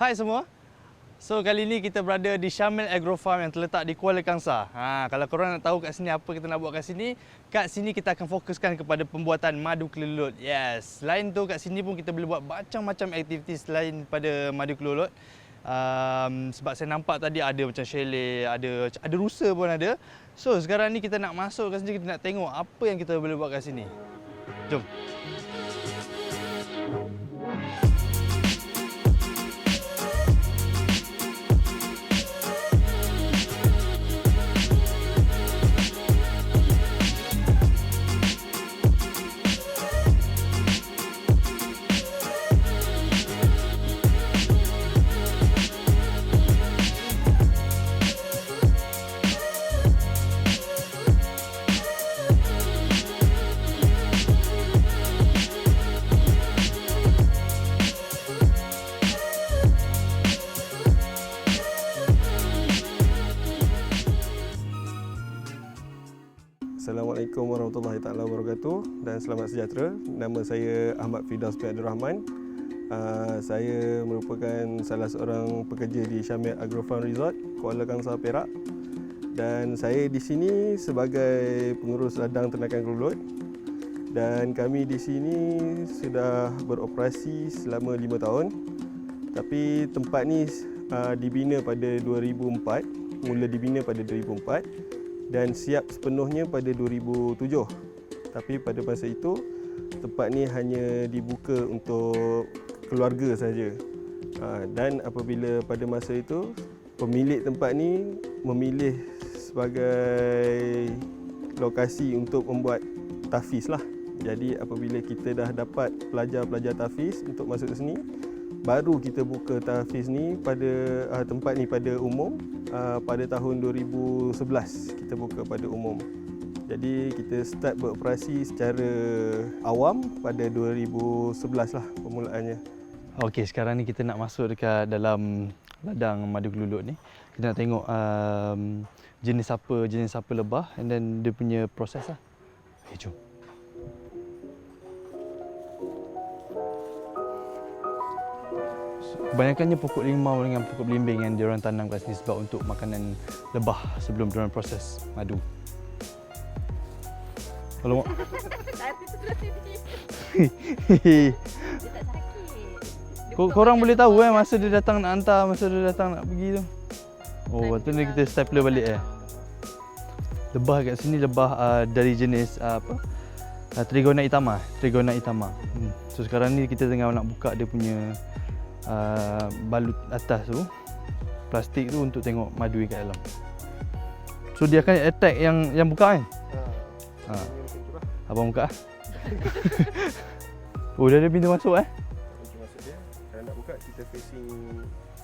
Hai semua. So kali ni kita berada di Syamil Agro Farm yang terletak di Kuala Kangsar. Kalau korang nak tahu kat sini apa kita nak buat kat sini kita akan fokuskan kepada pembuatan madu kelulut. Yes. Selain tu kat sini pun kita boleh buat macam-macam aktiviti selain pada madu kelulut. Sebab saya nampak tadi ada macam chalet, ada rusa pun ada. So sekarang ni kita nak masuk kat sini, kita nak tengok apa yang kita boleh buat kat sini. Jom. Assalamualaikum warahmatullahi taala wabarakatuh dan selamat sejahtera. Nama saya Ahmad Firdaus bin Abdul Rahman. Saya merupakan salah seorang pekerja di Syamil Agro Farm Resort, Kuala Kangsar, Perak. Dan saya di sini sebagai pengurus ladang ternakan kelulut. Dan kami di sini sudah beroperasi selama 5 tahun. Tapi tempat ni dibina pada 2004, mula dibina pada 2004. Dan siap sepenuhnya pada 2007. Tapi pada masa itu tempat ni hanya dibuka untuk keluarga saja. Dan apabila pada masa itu pemilik tempat ni memilih sebagai lokasi untuk membuat tahfiz lah. Jadi apabila kita dah dapat pelajar-pelajar tahfiz untuk masuk ke sini, baru kita buka tahfiz ni pada tempat ni pada umum. Pada tahun 2011 kita buka pada umum. Jadi kita start beroperasi secara awam pada 2011 lah permulaannya. Okey, sekarang ni kita nak masuk dekat dalam ladang madu kelulut ni. Kita nak tengok jenis apa lebah and then dia punya proses lah. Okay, jom. Kebanyakannya pokok limau dengan pokok belimbing yang diorang tanam kat sini sebab untuk makanan lebah sebelum diorang proses madu. Kalau korang boleh tahu masa dia datang nak hantar, masa dia datang nak pergi tu. Oh, lepas tu ni kita stapler balik Lebah kat sini lebah dari jenis Trigona itama. So sekarang ni kita tengah nak buka dia punya balut atas tu, plastik tu untuk tengok madu kat dalam. So dia akan attack yang buka kan? Abang buka. Oh, dah ada pintu masuk Pintu masuk dia. Kalau nak buka kita facing,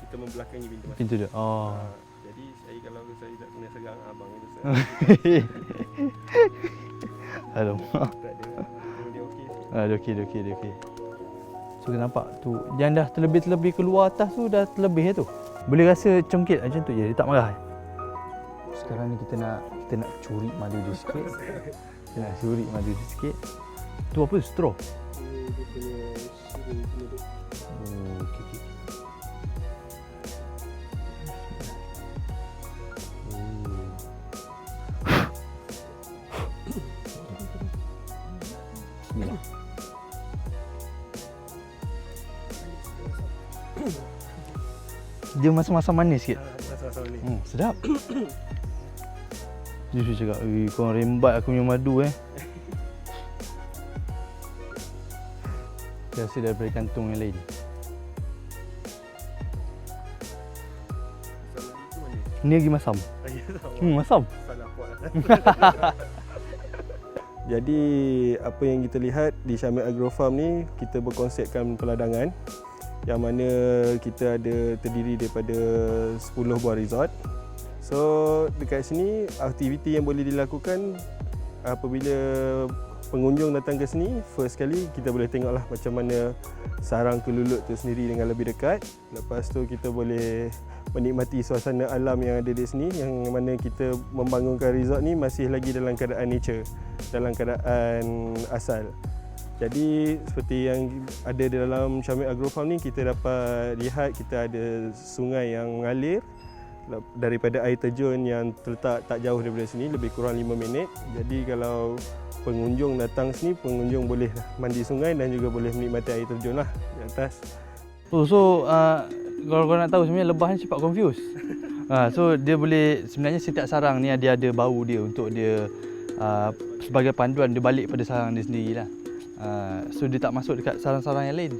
kita membelakangi pintu masuk. Pintu dia. Oh. Jadi kalau saya tak kena serang abang itu saya. Alamak. Dia okey. Dia okey. So kita nampak tu yang dah terlebih keluar atas tu dah terlebih tu. Boleh rasa congkit macam tu je, dia tak marah. Sekarang ni kita nak curi madu dia sikit. Kita nak curi madu dia sikit. Tu apa? Straw. Dia punya siring punya tu. Oh, okey. Bismillah. Dia masam-masam manis sikit. Masam-masam manis. Sedap. Dia cakap, korang rembat aku punya madu Saya rasa daripada kantung yang lain. Ni lagi masam. Masam. Salah buat lah. Jadi apa yang kita lihat di Syamil Agro Farm ni, kita berkonsepkan peladangan yang mana kita ada terdiri daripada 10 buah resort. So dekat sini aktiviti yang boleh dilakukan apabila pengunjung datang ke sini, first kali kita boleh tengoklah macam mana sarang kelulut tu sendiri dengan lebih dekat. Lepas tu kita boleh menikmati suasana alam yang ada di sini, yang mana kita membangunkan resort ni masih lagi dalam keadaan nature, dalam keadaan asal. Jadi seperti yang ada di dalam Syamil Agrofarm ni, kita dapat lihat kita ada sungai yang mengalir daripada air terjun yang terletak tak jauh daripada sini, lebih kurang 5 minit. Jadi kalau pengunjung datang sini, pengunjung boleh mandi sungai dan juga boleh menikmati air terjun lah di atas. So kalau korang nak tahu sebenarnya lebah ni cepat confuse. So dia boleh, sebenarnya setiap sarang ni ada bau dia untuk dia sebagai panduan dia balik pada sarang dia sendirilah. So dia tak masuk dekat sarang-sarang yang lain.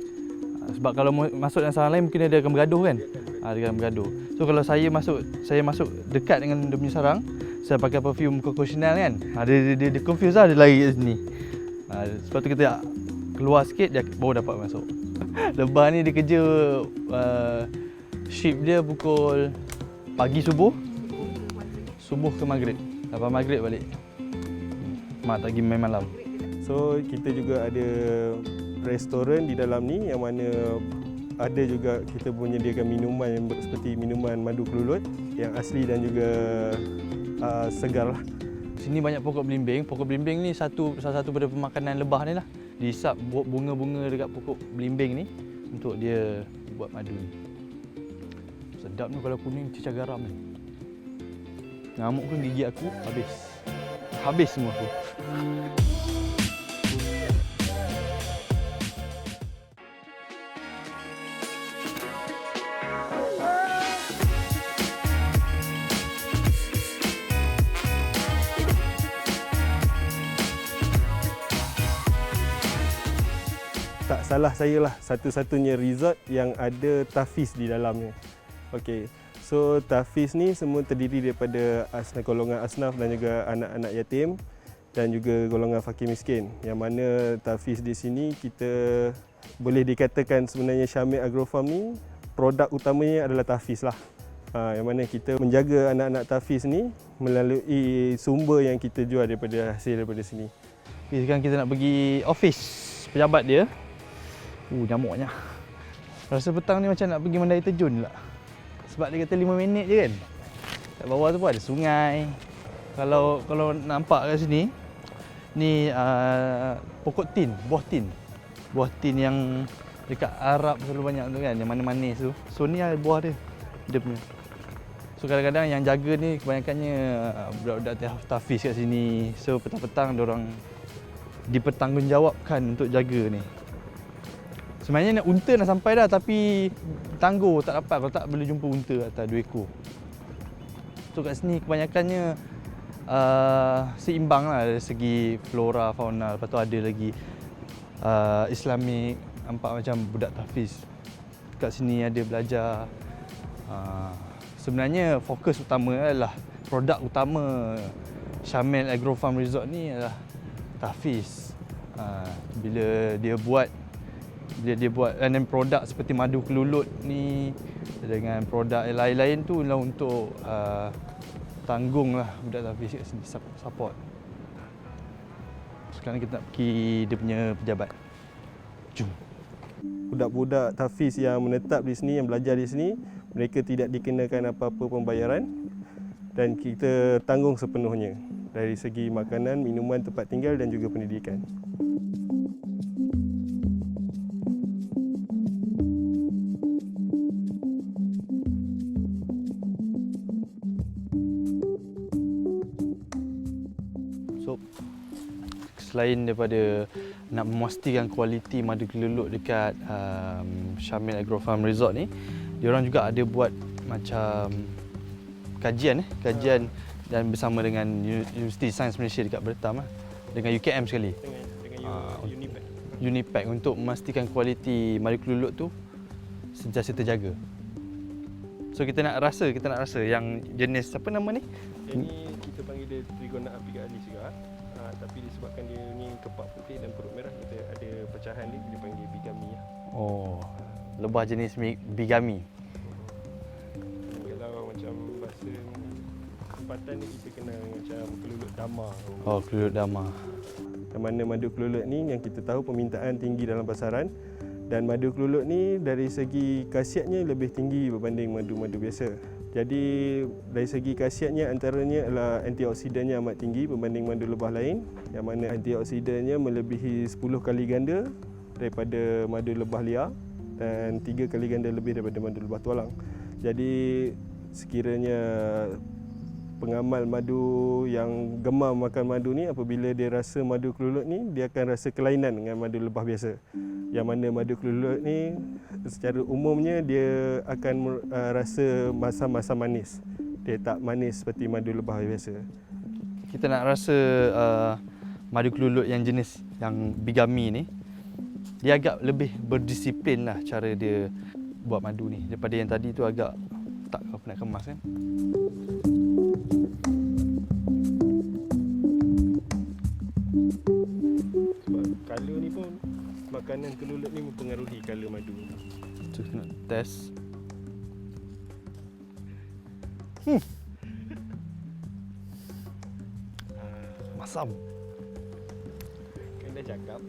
Sebab kalau masuk dalam sarang lain mungkin dia akan bergaduh kan. Dia akan bergaduh. So kalau saya masuk dekat dengan dia punya sarang, saya pakai perfume Coco Chanel kan. Dia confuse lah, dia lari kat sini. Sebab tu kita keluar sikit dia baru dapat masuk. Lebah ni dia kerja shift dia pukul pagi subuh ke maghrib. Lepas maghrib balik. Mak tak pergi main malam. So kita juga ada restoran di dalam ni yang mana ada juga kita menyediakan minuman yang seperti minuman madu kelulut yang asli dan juga segar lah. Sini banyak pokok belimbing. Pokok belimbing ni salah satu pada pemakanan lebah ni lah. Dihisap bunga-bunga dekat pokok belimbing ni untuk dia buat madu ni. Sedap ni kalau kuning cecah garam ni. Ngamuk pun gigi aku habis. Habis semua aku. Tak salah saya lah, satu-satunya resort yang ada tahfiz di dalamnya. Okey. So tahfiz ni semua terdiri daripada golongan asnaf dan juga anak-anak yatim dan juga golongan fakir miskin. Yang mana tahfiz di sini kita boleh dikatakan sebenarnya Syamil Agrofarm ni produk utamanya adalah tahfiz lah. Yang mana kita menjaga anak-anak tahfiz ni melalui sumber yang kita jual daripada hasil daripada sini. Okay, sekarang kita nak pergi office pejabat dia. Nyamuknya. Rasa petang ni macam nak pergi mandi air terjun pula. Sebab dia kata 5 minit je kan. Kat bawah tu pun ada sungai. Kalau nampak kat sini, ni pokok tin, buah tin. Buah tin yang dekat Arab selalu banyak tu kan, yang mana manis tu. So ni ada buah dia punya. So kadang-kadang yang jaga ni kebanyakannya budak-budak tahfiz kat sini. So petang-petang diorang dipertanggungjawabkan untuk jaga ni. Sebenarnya unta nak sampai dah tapi tangguh tak dapat, kalau tak boleh jumpa unta atas 2 ekor. So kat sini kebanyakannya seimbang lah dari segi flora, fauna. Lepas tu ada lagi Islamik, nampak macam budak tahfiz. Kat sini ada belajar. Sebenarnya fokus utama adalah produk utama Syamil Agrofarm Resort ni adalah tahfiz. Bila dia buat dan produk seperti madu kelulut ni dengan produk yang lain-lain tu lah untuk tanggung lah budak tahfiz kat sini, support. Sekarang kita nak pergi dia punya pejabat. Jom. Budak-budak tahfiz yang menetap di sini, yang belajar di sini, mereka tidak dikenakan apa-apa pembayaran dan kita tanggung sepenuhnya dari segi makanan, minuman, tempat tinggal dan juga pendidikan. So, selain daripada nak memastikan kualiti madu kelulut dekat Syamil Agrofarm Resort ni, diorang juga ada buat macam kajian dan bersama dengan Universiti Sains Malaysia dekat Bertam lah, dengan UKM sekali. Dengan Unipack untuk memastikan kualiti madu kelulut tu sentiasa terjaga. So kita nak rasa yang jenis apa nama ni? Yang ni kita panggil dia Trigona apicalis juga. Tapi disebabkan dia ni kepak putih dan perut merah, kita ada pecahan dia, kita panggil bigami lah. Oh, lebah jenis bigami. Kalau macam bahasa tempatan ni kita kenal macam kelulut damar. Oh, kelulut damar. Yang mana madu kelulut ni yang kita tahu permintaan tinggi dalam pasaran Dan madu kelulut ni dari segi khasiatnya lebih tinggi berbanding madu-madu biasa. Jadi dari segi khasiatnya antaranya adalah antioksidannya amat tinggi berbanding madu lebah lain, yang mana antioksidannya melebihi 10 kali ganda daripada madu lebah liar dan 3 kali ganda lebih daripada madu lebah tualang. Jadi sekiranya pengamal madu yang gemar makan madu ni, apabila dia rasa madu kelulut ni, dia akan rasa kelainan dengan madu lebah biasa. Yang mana madu kelulut ni secara umumnya dia akan rasa masam-masam manis. Dia tak manis seperti madu lebah biasa. Kita nak rasa madu kelulut yang jenis yang bigami ni, dia agak lebih berdisiplin lah cara dia buat madu ni daripada yang tadi tu agak tak apa nak kemas kan. Sebab color ni pun, makanan kelulut ni mempengaruhi color madu. Tu nak test. Masam. Kan dah cakap.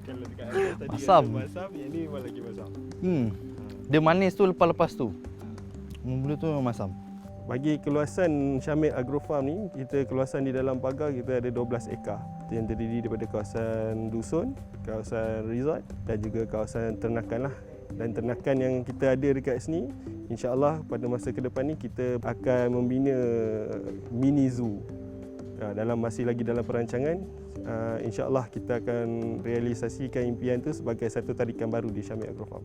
Kalau dekat atas tadi Masam. ada masam, yang ni memang lagi masam. Dia manis tu lepas-lepas tu. Mula tu memang masam. Bagi keluasan Syamil Agrofarm ni, kita keluasan di dalam pagar kita ada 12 ekar yang terdiri daripada kawasan dusun, kawasan resort dan juga kawasan ternakan lah. Dan ternakan yang kita ada dekat sini, insya-Allah pada masa ke depan ni kita akan membina mini zoo. Masih lagi dalam perancangan, insya-Allah kita akan realisasikan impian tu sebagai satu tarikan baru di Syamil Agrofarm.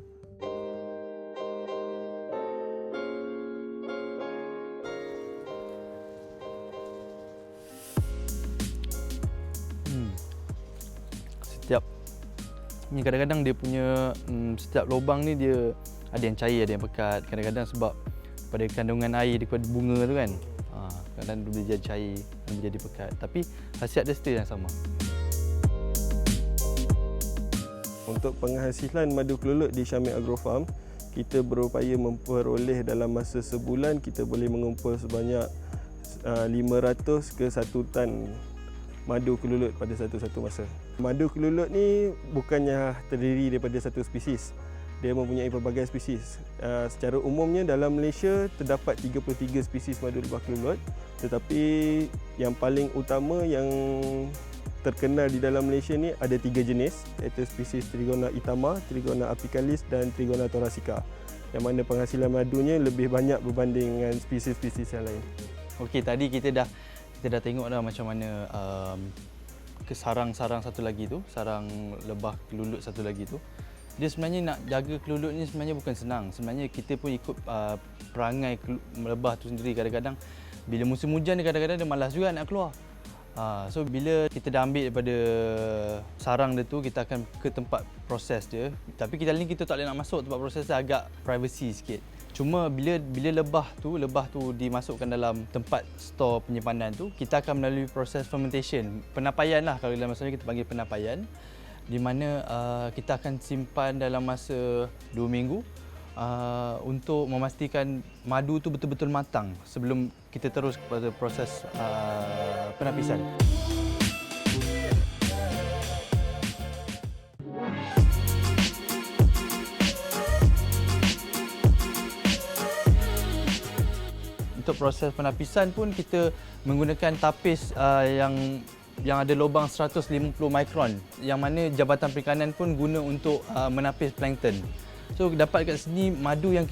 Setiap ni kadang-kadang dia punya setiap lubang ni dia ada yang cair, ada yang pekat. Kadang-kadang sebab pada kandungan air daripada bunga tu kan, kadang-kadang dia boleh jadi cair, boleh jadi pekat. Tapi khasiat dia still yang sama. Untuk penghasilan madu kelulut di Syamil Agrofarm, kita berupaya memperoleh dalam masa sebulan kita boleh mengumpul sebanyak 500 ke 1 tan madu kelulut pada satu-satu masa. Madu kelulut ni bukannya terdiri daripada satu spesies. Dia mempunyai pelbagai spesies. Secara umumnya dalam Malaysia terdapat 33 spesies madu lebah kelulut, tetapi yang paling utama yang terkenal di dalam Malaysia ni ada 3 jenis, iaitu spesies Trigona itama, Trigona apicalis dan Trigona thoracica. Yang mana penghasilan madunya lebih banyak berbanding dengan spesies-spesies yang lain. Okey, tadi kita dah tengok dah macam mana ke sarang-sarang satu lagi tu, sarang lebah kelulut satu lagi tu. Dia sebenarnya nak jaga kelulut ni sebenarnya bukan senang. Sebenarnya kita pun ikut perangai lebah tu sendiri. Kadang-kadang bila musim hujan dia kadang-kadang dia malas juga nak keluar. So bila kita dah ambil daripada sarang dia tu, kita akan ke tempat proses dia. Tapi kita ni kita tak boleh nak masuk tempat proses dia, agak privacy sikit. Cuma bila lebah tu dimasukkan dalam tempat store penyimpanan tu, kita akan melalui proses fermentation, penapaian lah, kalau dalam maksudnya kita panggil penapaian, di mana kita akan simpan dalam masa 2 minggu untuk memastikan madu tu betul-betul matang sebelum kita terus kepada proses penapisan. Untuk proses penapisan pun kita menggunakan tapis yang ada lubang 150 mikron, yang mana Jabatan Perikanan pun guna untuk menapis plankton. So dapat kat sini madu yang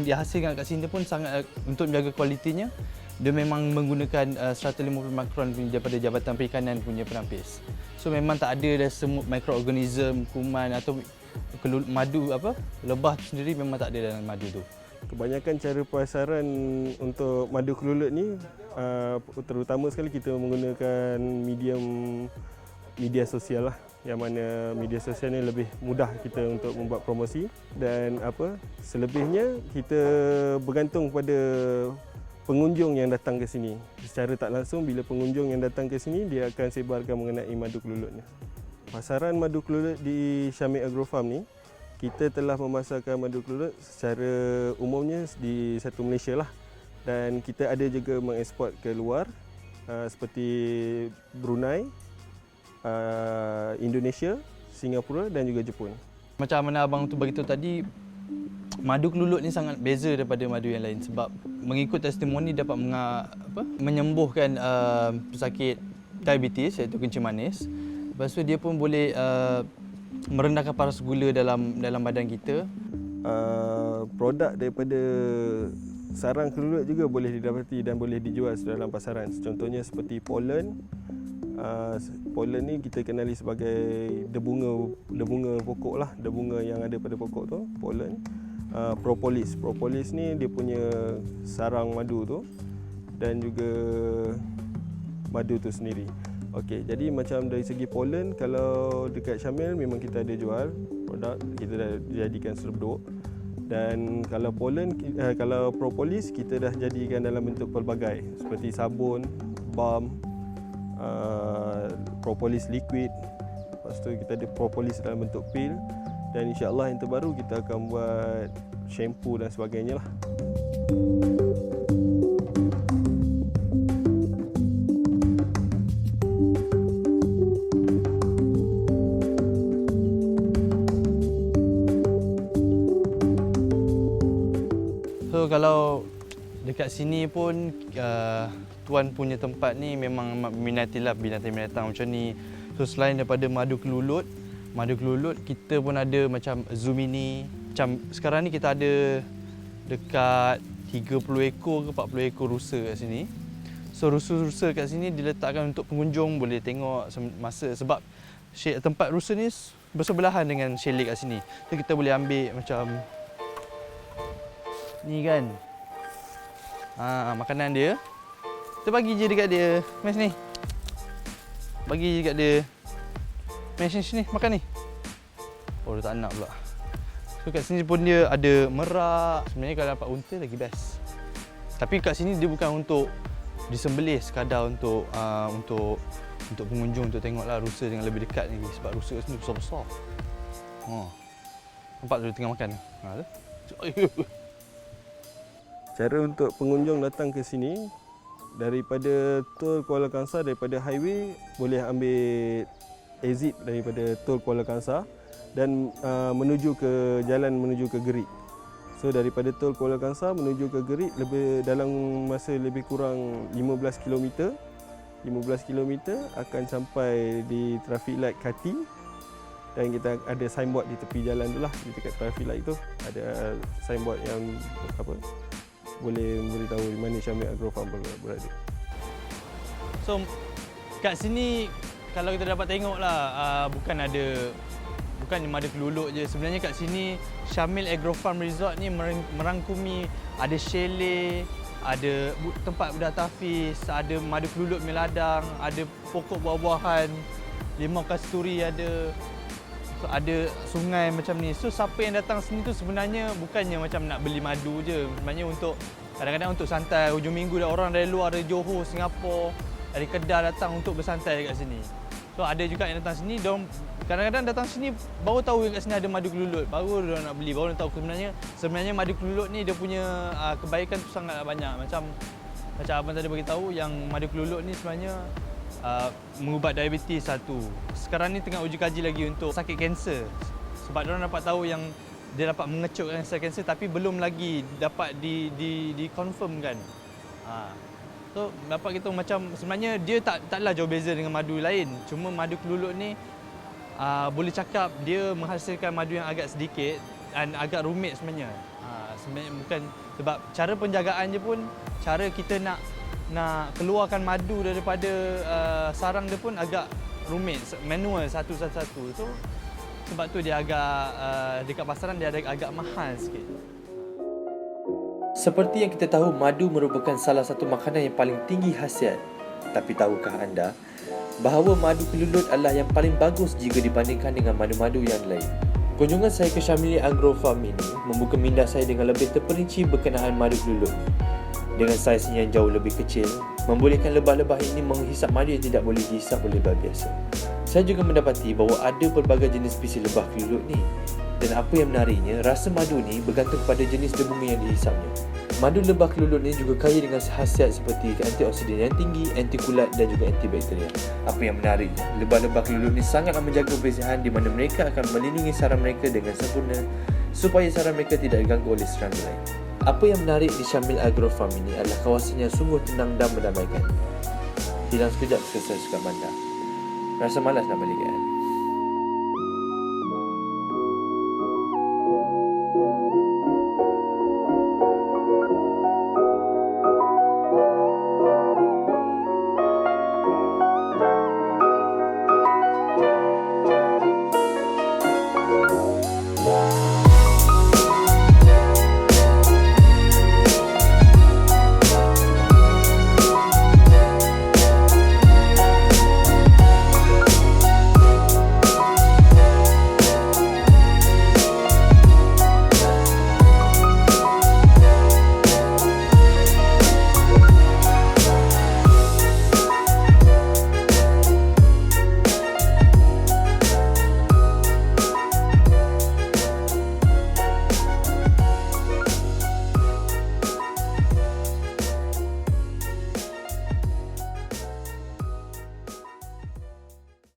dihasilkan kat sini pun sangat, untuk menjaga kualitinya, dia memang menggunakan 150 mikron daripada Jabatan Perikanan punya penapis. So memang tak ada dah semut, mikroorganism, kuman atau madu lebah tu sendiri memang tak ada dalam madu tu. Kebanyakan cara pasaran untuk madu kelulut ni, terutama sekali kita menggunakan media sosial lah, yang mana media sosial ni lebih mudah kita untuk membuat promosi, dan selebihnya kita bergantung pada pengunjung yang datang ke sini. Secara tak langsung bila pengunjung yang datang ke sini, dia akan sebarkan mengenai madu kelulut ni. Pasaran madu kelulut di Syamil Agrofarm ni, kita telah memasarkan madu kelulut secara umumnya di satu Malaysia lah, dan kita ada juga mengeksport ke luar seperti Brunei, Indonesia, Singapura dan juga Jepun. Macam mana abang tu beritahu tadi, madu kelulut ni sangat beza daripada madu yang lain sebab mengikut testimoni dapat menyembuhkan pesakit diabetes iaitu kencing manis. Lepas tu dia pun boleh merendahkan paras gula dalam badan kita. Produk daripada sarang kelulut juga boleh didapati dan boleh dijual dalam pasaran. Contohnya seperti pollen. Pollen ni kita kenali sebagai debunga pokok lah, debunga yang ada pada pokok tu, pollen. Propolis ni dia punya sarang madu tu dan juga madu tu sendiri. Okey, jadi macam dari segi pollen, kalau dekat Syamil memang kita ada jual produk, kita dah jadikan serbuk. Dan kalau pollen, kalau propolis kita dah jadikan dalam bentuk pelbagai seperti sabun, balm, propolis liquid. Lepas tu kita ada propolis dalam bentuk pil. Dan insya-Allah yang terbaru kita akan buat shampoo dan sebagainya lah. So kalau dekat sini pun tuan punya tempat ni memang minatilah binatang-binatang macam ni. So selain daripada madu kelulut kita pun ada macam zoom ini. Macam sekarang ni kita ada dekat 30 ekor ke 40 ekor rusa kat sini. So rusa-rusa kat sini diletakkan untuk pengunjung boleh tengok masa sebab tempat rusa ni bersebelahan dengan chalet kat sini. So kita boleh ambil macam ni kan. Makanan dia. Kita bagi je dekat dia. Mas ni. Bagi je dekat dia. Mas sini makan ni. Oh dia tak nak pula. So kat sini pun dia ada merak. Sebenarnya kalau dapat unta lagi best. Tapi kat sini dia bukan untuk disembelih, sekadar untuk pengunjung untuk tengoklah rusa dengan lebih dekat ni sebab rusa kat sini besar-besar. Nampak tu dia tengah makan. Tu. Cara untuk pengunjung datang ke sini daripada Tol Kuala Kangsar, daripada highway boleh ambil exit daripada Tol Kuala Kangsar dan menuju ke Gerik. So daripada Tol Kuala Kangsar menuju ke Gerik dalam masa lebih kurang 15 km. 15 km akan sampai di traffic light Kati dan kita ada signboard di tepi jalan tu lah, di dekat traffic light tu ada signboard yang boleh memberitahu di mana Syamil Agrofarm berada. So kat sini kalau kita dapat tengoklah bukan madu kelulut je. Sebenarnya kat sini Syamil Agrofarm Resort ni merangkumi ada chalet, ada tempat budak tahfiz, ada madu kelulut meladang, ada pokok buah-buahan, limau kasturi ada. So, ada sungai macam ni. So siapa yang datang sini tu sebenarnya bukannya macam nak beli madu je. Sebenarnya untuk kadang-kadang untuk santai hujung minggu dah orang dari luar, dari Johor, Singapura, dari Kedah datang untuk bersantai kat sini. So ada juga yang datang sini, diorang kadang-kadang datang sini baru tahu kat sini ada madu kelulut. Baru dia nak beli, baru dia tahu sebenarnya madu kelulut ni dia punya kebaikan tu sangat banyak. Macam abang tadi bagi tahu yang madu kelulut ni sebenarnya mengubat diabetes satu. Sekarang ni tengah uji kaji lagi untuk sakit kanser. Sebab diorang dapat tahu yang dia dapat mengecutkan sel kanser tapi belum lagi dapat di-confirm kan. So dapat kita macam sebenarnya dia taklah jauh beza dengan madu lain. Cuma madu kelulut ni boleh cakap dia menghasilkan madu yang agak sedikit dan agak rumit sebenarnya. Sebenarnya bukan sebab cara penjagaan je pun, cara kita nak keluarkan madu daripada sarang dia pun agak rumit, manual satu-satu. So sebab tu dia agak dekat pasaran dia agak mahal sikit. Seperti yang kita tahu, madu merupakan salah satu makanan yang paling tinggi khasiat. Tapi tahukah anda bahawa madu kelulut adalah yang paling bagus jika dibandingkan dengan madu-madu yang lain? Kunjungan saya ke Syamil Agrofarm ini membuka minda saya dengan lebih terperinci berkenaan madu kelulut. Dengan saiznya yang jauh lebih kecil, membolehkan lebah-lebah ini menghisap madu yang tidak boleh dihisap oleh lebah biasa. Saya juga mendapati bahawa ada pelbagai jenis spesies lebah kelulut ni. Dan apa yang menariknya, rasa madu ni bergantung pada jenis debunga yang dihisapnya. Madu lebah kelulut ini juga kaya dengan khasiat seperti antioksidan yang tinggi, anti kulat dan juga antibakteria. Apa yang menariknya, lebah-lebah kelulut ini sangatlah menjaga kebersihan di mana mereka akan melindungi sarang mereka dengan sempurna supaya sarang mereka tidak diganggu oleh serangga lain. Apa yang menarik di Syamil Agro Farm ini adalah kawasan yang sungguh tenang dan mendamaikan. Hilang sekejap selesai suka bandar. Rasa malas nak balik kan?